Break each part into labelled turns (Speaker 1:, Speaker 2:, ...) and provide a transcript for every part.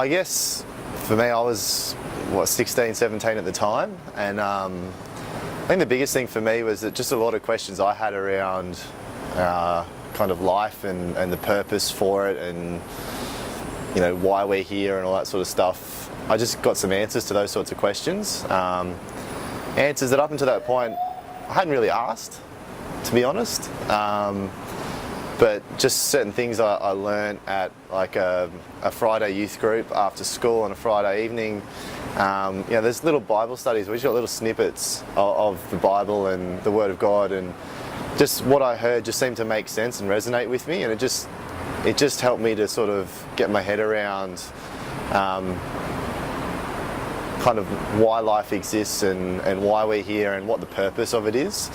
Speaker 1: I guess for me, I was 16, 17 at the time, and I think the biggest thing for me was that just a lot of questions I had around kind of life and the purpose for it, and why we're here and all that sort of stuff. I just got some answers to those sorts of questions. Answers that up until that point I hadn't really asked, to be honest. But just certain things I learned at like a Friday youth group after school on a Friday evening. There's little Bible studies where you've got little snippets of the Bible and the Word of God, and just what I heard just seemed to make sense and resonate with me, and it just helped me to sort of get my head around kind of why life exists and why we're here and what the purpose of it is.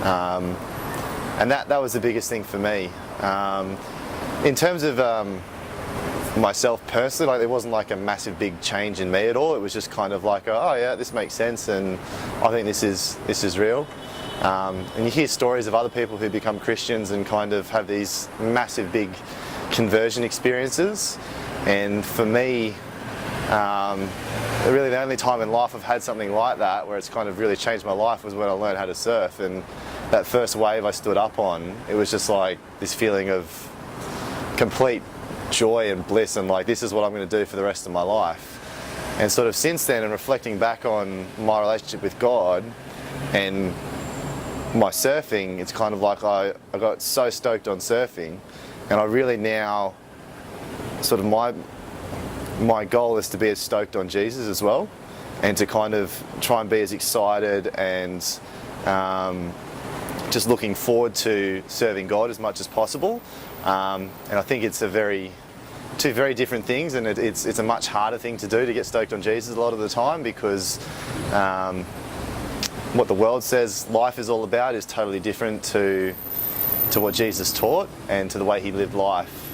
Speaker 1: And that was the biggest thing for me. In terms of myself personally, like, there wasn't like a massive big change in me at all. It was just kind of like, oh yeah, this makes sense, and I think this is real. And you hear stories of other people who become Christians and kind of have these massive big conversion experiences. And for me, really the only time in life I've had something like that where it's kind of really changed my life was when I learned how to surf. And that first wave I stood up on, it was just like this feeling of complete joy and bliss, and like, this is what I'm going to do for the rest of my life. And sort of since then, and reflecting back on my relationship with God and my surfing, it's kind of like I got so stoked on surfing, and I really now sort of my goal is to be as stoked on Jesus as well, and to kind of try and be as excited and just looking forward to serving God as much as possible. And I think it's two very different things, and it's a much harder thing to do, to get stoked on Jesus a lot of the time, because what the world says life is all about is totally different to what Jesus taught and to the way he lived life.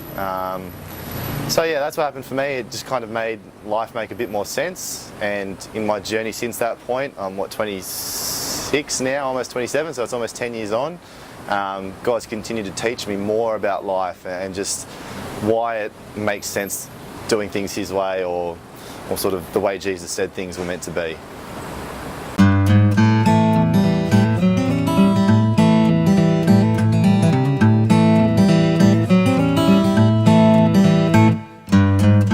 Speaker 1: So yeah, that's what happened for me. It just kind of made life make a bit more sense, and in my journey since that point, I'm 26 now, almost 27, so it's almost 10 years on. God's continued to teach me more about life and just why it makes sense doing things his way, or sort of the way Jesus said things were meant to be.